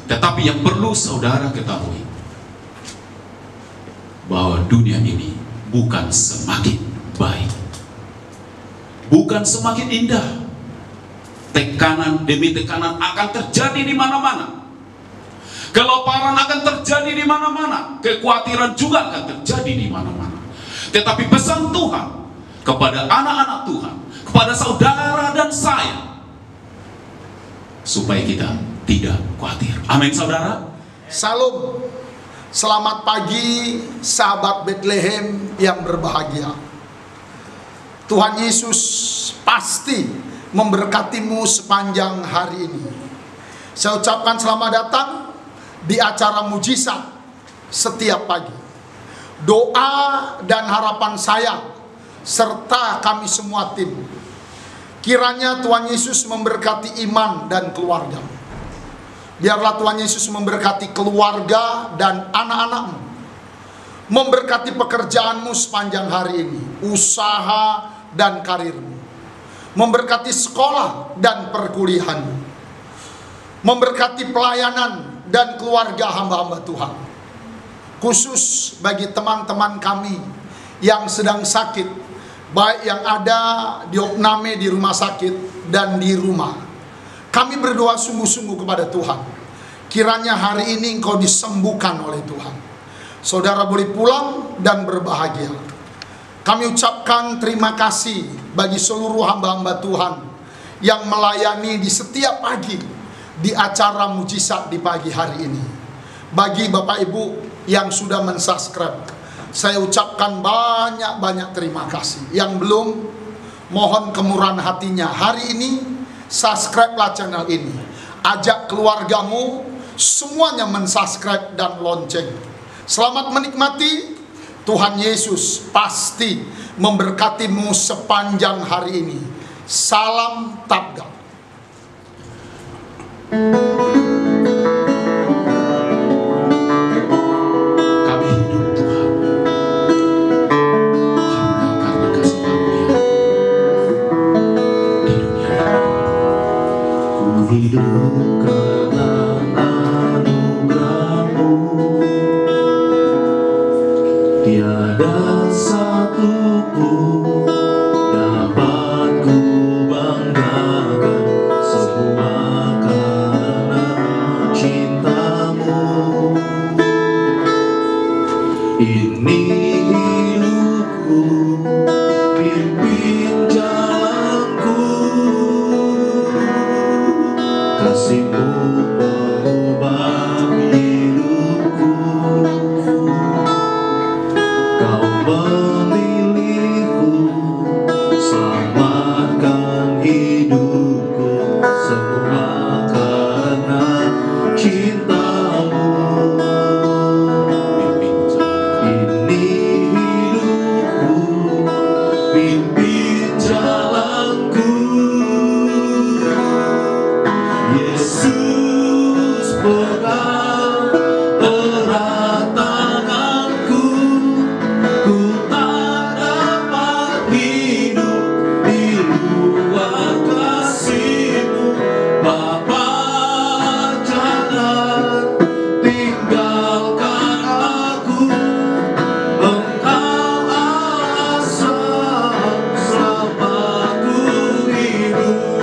Tetapi yang perlu saudara ketahui, bahwa dunia ini bukan semakin baik, bukan semakin indah. Tekanan demi tekanan akan terjadi di mana-mana. Kelaparan akan terjadi di mana-mana. Kekhawatiran juga akan terjadi di mana-mana. Tetapi pesan Tuhan kepada anak-anak Tuhan, kepada saudara dan saya, supaya kita tidak khawatir. Amin, saudara. Salam. Selamat pagi sahabat Bethlehem yang berbahagia. Tuhan Yesus pasti memberkatimu sepanjang hari ini. Saya ucapkan selamat datang di acara mujizat setiap pagi. Doa dan harapan saya serta kami semua tim, kiranya Tuhan Yesus memberkati iman dan keluarga. Biarlah Tuhan Yesus memberkati keluarga dan anak-anakmu, memberkati pekerjaanmu sepanjang hari ini, usaha dan karirmu, memberkati sekolah dan perkuliahanmu, memberkati pelayanan dan keluarga hamba-hamba Tuhan. Khusus bagi teman-teman kami yang sedang sakit, baik yang ada di opname di rumah sakit dan di rumah. Kami berdoa sungguh-sungguh kepada Tuhan, kiranya hari ini engkau disembuhkan oleh Tuhan. Saudara boleh pulang dan berbahagia. Kami ucapkan terima kasih bagi seluruh hamba-hamba Tuhan yang melayani di setiap pagi di acara mujizat di pagi hari ini. Bagi Bapak Ibu yang sudah mensubscribe, saya ucapkan banyak-banyak terima kasih. Yang belum, mohon kemurahan hatinya, hari ini subscribe-lah channel ini. Ajak keluargamu semuanya mensubscribe dan lonceng. Selamat menikmati. Tuhan Yesus pasti memberkatimu sepanjang hari ini. Salam Tabga. Kami hidup Tuhan karena kasih karunia di dunia ini. Ku hidup karena anugerah-Mu, tiada satu pun dapat ku banggakan, semua karena cinta-Mu. Ini hidupku, pimpin jalanku, kasih-Mu mengubah hidupku. Kau memilihku, selamatkan hidupku, semua karena cinta-Mu. Ini hidupku, pimpin jalanku. Yesus pegang erat tanganku, ku tak dapat hidup di luar kasih-Mu. Bapa, jangan tinggalkan aku, Engkau alasan selamaku hidup.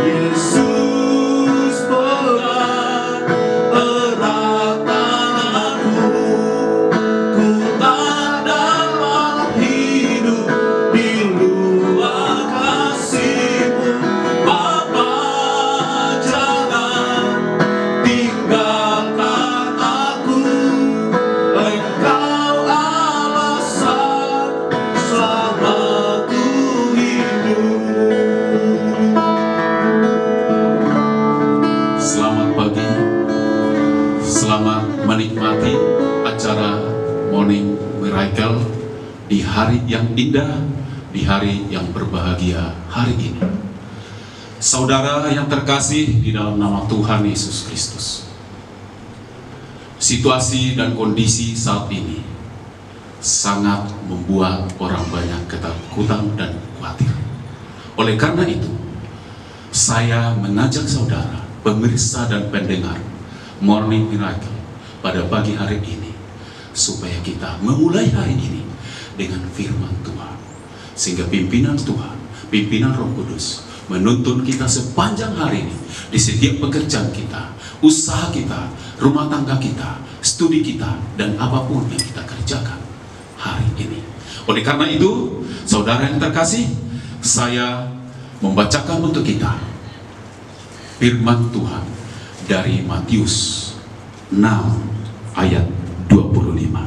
Yesus pegang erat tanganku, ku tak dapat hidup di luar kasih-Mu. Bapa, jangan tinggalkan aku, Engkau alasan selamaku hidup. Selamat pagi, selamat menikmati acara Morning Miracle di hari yang indah, di hari yang berbahagia hari ini. Saudara yang terkasih di dalam nama Tuhan Yesus Kristus, situasi dan kondisi saat ini sangat membuat orang banyak ketakutan dan khawatir. Oleh karena itu, saya mengajak saudara pemirsa dan pendengar Morning Miracle pada pagi hari ini, supaya kita memulai hari ini dengan firman Tuhan, sehingga pimpinan Tuhan, pimpinan Roh Kudus menuntun kita sepanjang hari ini di setiap pekerjaan kita, usaha kita, rumah tangga kita, studi kita, dan apapun yang kita kerjakan hari ini. Oleh karena itu, saudara yang terkasih, saya membacakan untuk kita firman Tuhan dari Matius 6 ayat 25.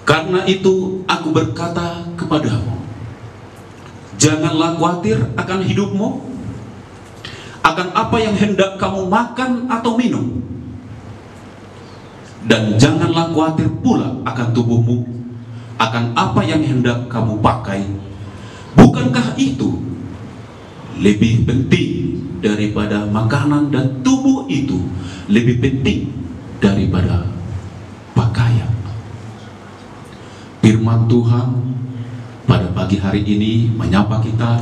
Karena itu aku berkata kepadamu, janganlah khawatir akan hidupmu, akan apa yang hendak kamu makan atau minum, dan janganlah khawatir pula akan tubuhmu, akan apa yang hendak kamu pakai. Bukankah itu lebih penting daripada makanan, dan tubuh itu lebih penting daripada pakaian? Firman Tuhan pada pagi hari ini menyapa kita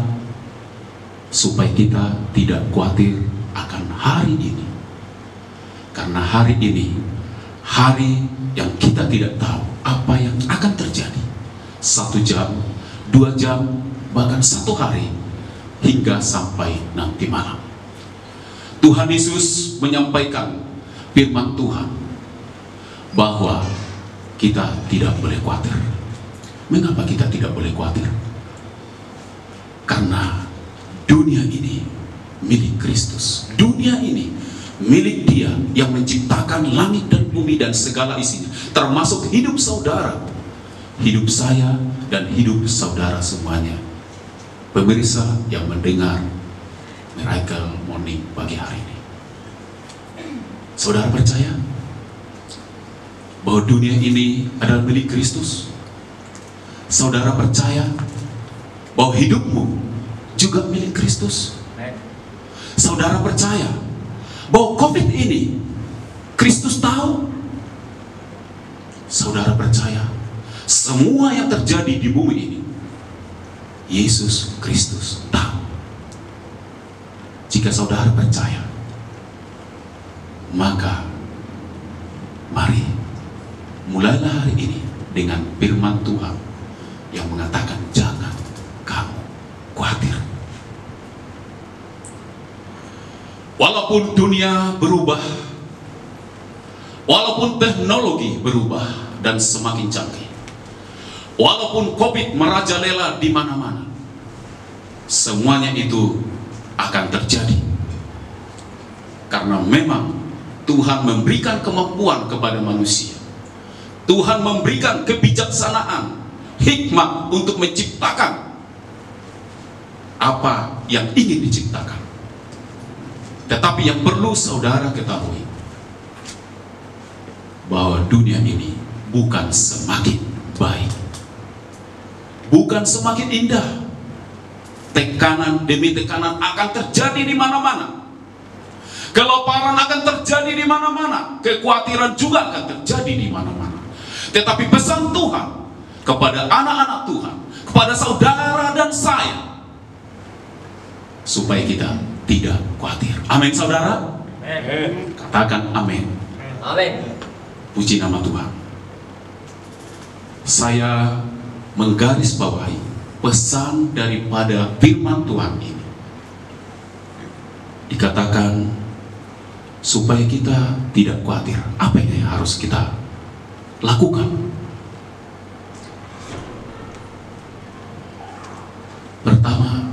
supaya kita tidak khawatir akan hari ini, karena hari ini hari yang kita tidak tahu apa yang akan terjadi. 1 jam, 2 jam, bahkan 1 hari, hingga sampai nanti malam. Tuhan Yesus menyampaikan firman Tuhan bahwa kita tidak boleh khawatir. Mengapa kita tidak boleh khawatir? Karena dunia ini milik Kristus. Dunia ini milik Dia yang menciptakan langit dan bumi dan segala isinya, termasuk hidup saudara, hidup saya, dan hidup saudara semuanya. Pemirsa yang mendengar Miracle Morning pagi hari ini, saudara percaya bahwa dunia ini adalah milik Kristus? Saudara percaya bahwa hidupmu juga milik Kristus? Saudara percaya bahwa COVID ini Kristus tahu? Saudara percaya semua yang terjadi di bumi ini Yesus Kristus tahu? Jika saudara percaya, maka mari mulailah hari ini dengan firman Tuhan yang mengatakan jangan kamu khawatir. Walaupun dunia berubah, walaupun teknologi berubah dan semakin canggih, walaupun COVID merajalela di mana-mana, semuanya itu akan terjadi. Karena memang Tuhan memberikan kemampuan kepada manusia. Tuhan memberikan kebijaksanaan, hikmat untuk menciptakan apa yang ingin diciptakan. Tetapi yang perlu saudara ketahui, bahwa dunia ini bukan semakin baik, bukan semakin indah. Tekanan demi tekanan akan terjadi di mana-mana. Kelaparan akan terjadi di mana-mana. Kekhawatiran juga akan terjadi di mana-mana. Tetapi pesan Tuhan kepada anak-anak Tuhan, kepada saudara dan saya, supaya kita tidak khawatir. Amin, saudara? Amin. Katakan amin. Amin. Puji nama Tuhan. Saya menggarisbawahi pesan daripada firman Tuhan ini. Dikatakan supaya kita tidak khawatir. Apa yang harus kita lakukan? Pertama,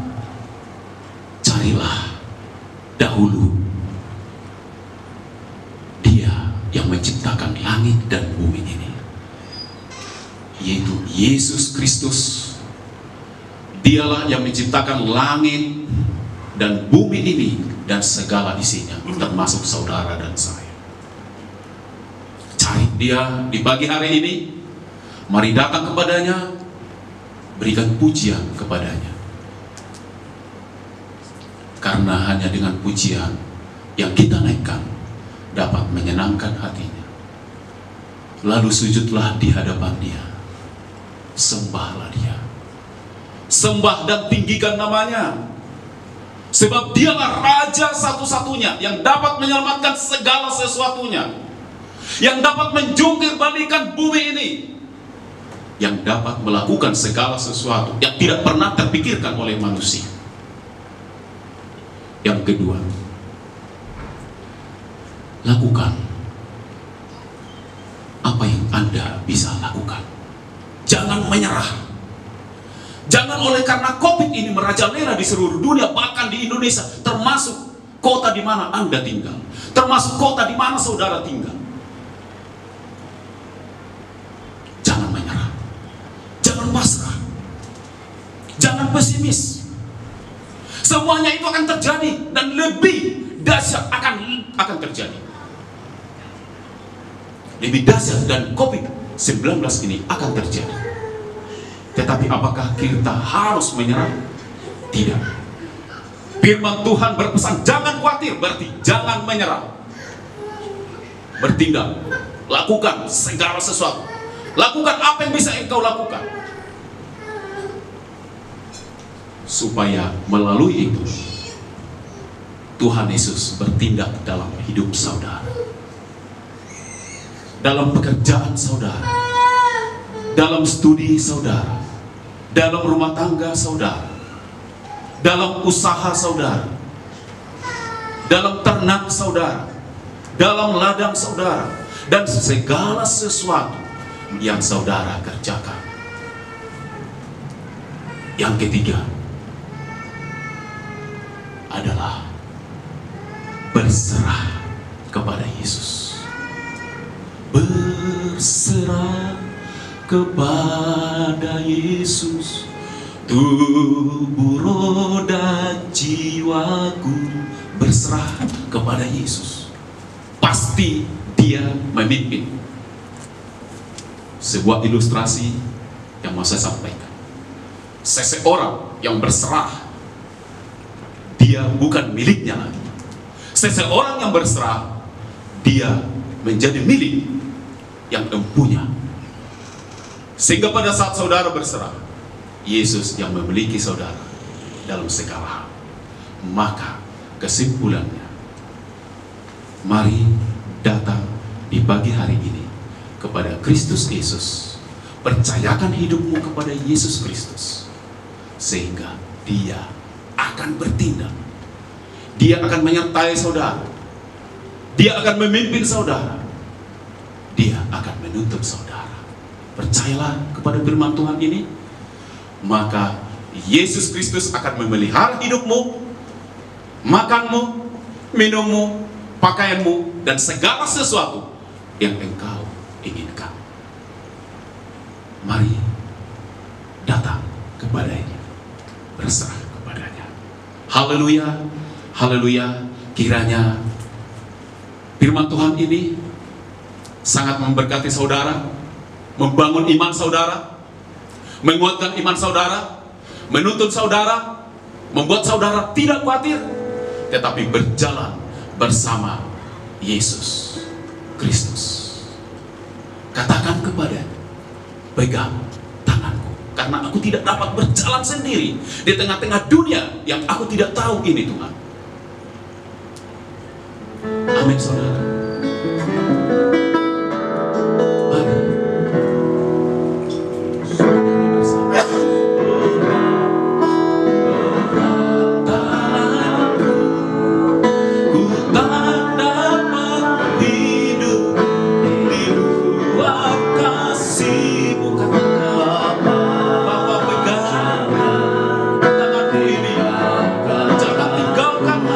carilah dahulu Dia yang menciptakan langit dan bumi ini, yaitu Yesus Kristus. Dialah yang menciptakan langit dan bumi ini dan segala isinya, termasuk saudara dan saya. Cari Dia di pagi hari ini. Mari datang kepadanya, berikan pujian kepadanya. Karena hanya dengan pujian yang kita naikkan dapat menyenangkan hatinya. Lalu sujudlah di hadapan Dia, sembahlah Dia, sembah dan tinggikan namanya. Sebab dialah Raja satu-satunya yang dapat menyelamatkan segala sesuatunya, yang dapat menjungkir balikan bumi ini, yang dapat melakukan segala sesuatu yang tidak pernah terpikirkan oleh manusia. Yang kedua, lakukan apa yang Anda bisa lakukan. Jangan menyerah. Jangan oleh karena COVID ini merajalela di seluruh dunia, bahkan di Indonesia, termasuk kota di mana Anda tinggal, termasuk kota di mana saudara tinggal. Jangan menyerah, jangan pasrah, jangan pesimis. Semuanya itu akan terjadi dan lebih dahsyat akan terjadi. Lebih dahsyat dan COVID-19 ini akan terjadi. Tetapi apakah kita harus menyerah? Tidak. Firman Tuhan berpesan, jangan khawatir, berarti jangan menyerah. Bertindak, lakukan segala sesuatu. Lakukan apa yang bisa engkau lakukan, supaya melalui itu Tuhan Yesus bertindak dalam hidup saudara, dalam pekerjaan saudara, dalam studi saudara, dalam rumah tangga saudara, dalam usaha saudara, dalam ternak saudara, dalam ladang saudara, dan segala sesuatu yang saudara kerjakan. Yang ketiga adalah berserah kepada Yesus. Berserah kepada Yesus, tubuh, roda, jiwaku. Berserah kepada Yesus, pasti Dia memimpin. Sebuah ilustrasi yang mau saya sampaikan. Seseorang yang berserah, dia bukan miliknya lagi. Seseorang yang berserah, dia menjadi milik yang empunya. Sehingga pada saat saudara berserah, Yesus yang memiliki saudara dalam segala hal. Maka kesimpulannya, mari datang di pagi hari ini kepada Kristus Yesus. Percayakan hidupmu kepada Yesus Kristus, sehingga Dia akan bertindak. Dia akan menyertai saudara. Dia akan memimpin saudara. Dia akan menuntun saudara. Percayalah kepada firman Tuhan ini, maka Yesus Kristus akan memelihara hidupmu, makanmu, minummu, pakaianmu, dan segala sesuatu yang engkau inginkan. Mari datang kepadanya, berserah kepadanya. Haleluya, haleluya. Kiranya firman Tuhan ini sangat memberkati saudara, membangun iman saudara, menguatkan iman saudara, menuntun saudara, membuat saudara tidak khawatir, tetapi berjalan bersama Yesus Kristus. Katakan kepadanya, pegang tanganku, karena aku tidak dapat berjalan sendiri di tengah-tengah dunia yang aku tidak tahu ini, Tuhan. Amin, saudara. Mari. Engkau adalah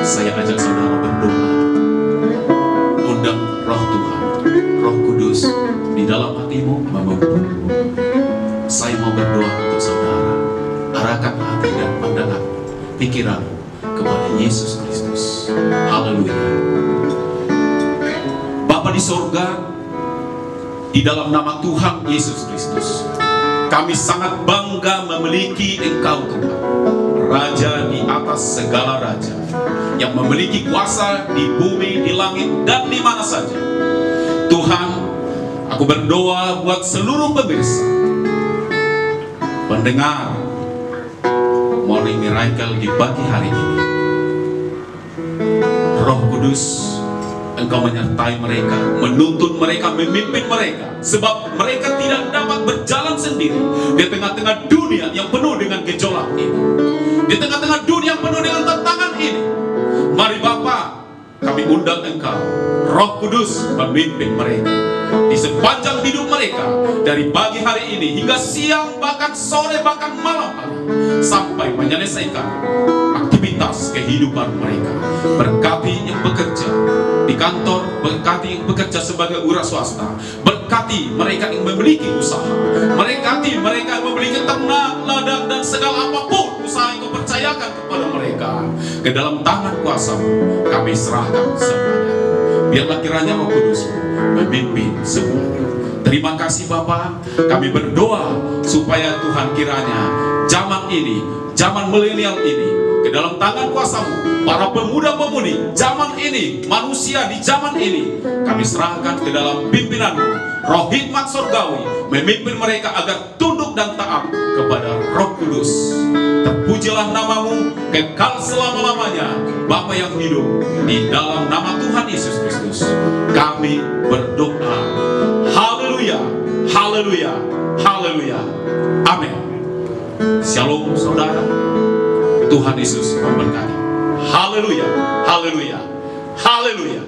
Saya ajak saudara berdoa. Undang Roh Tuhan, Roh Kudus di dalam hatimu memimpin. Saya mau berdoa untuk saudara. Arahkan hati dan pandangan, pikiran kepada Yesus Kristus. Haleluya. Bapa di sorga, di dalam nama Tuhan Yesus Kristus, kami sangat bangga memiliki Engkau Tuhan, Raja di atas segala raja, yang memiliki kuasa di bumi, di langit, dan di mana saja. Tuhan, aku berdoa buat seluruh pemirsa, pendengar Morning Miracle di pagi hari ini. Roh Kudus, Engkau menyertai mereka, menuntun mereka, memimpin mereka, sebab mereka tidak dapat berjalan sendiri di tengah-tengah dunia yang penuh dengan gejolak ini, di tengah-tengah dunia yang penuh dengan tantangan ini. Mari Bapa, kami undang Engkau, Roh Kudus, memimpin mereka di sepanjang hidup mereka, dari pagi hari ini hingga siang, bahkan sore, bahkan malam hari, sampai menyelesaikan aktivitas kehidupan mereka. Berkati yang bekerja di kantor, berkati yang bekerja sebagai wira swasta, berkati mereka yang memiliki usaha, berkati mereka yang memiliki ternak, ladang, dan segala apapun usaha yang Kau percayakan kepada mereka. Ke dalam tangan kuasa-Mu kami serahkan semuanya. Biarlah kiranya Roh Kudus memimpin semuanya. Terima kasih Bapa. Kami berdoa supaya Tuhan kiranya zaman ini, zaman milenial ini, ke dalam tangan kuasa-Mu, para pemuda-pemudi zaman ini, manusia di zaman ini, kami serahkan ke dalam pimpinan-Mu, Roh hikmat surgawi, memimpin mereka agar tunduk dan taat kepada Roh Kudus. Terpujilah nama-Mu kekal selama-lamanya, Bapa yang hidup. Di dalam nama Tuhan Yesus Kristus kami berdoa. Haleluya, haleluya, haleluya. Amin. Shalom saudara. Tuhan Yesus memberkati. Haleluya, haleluya, haleluya.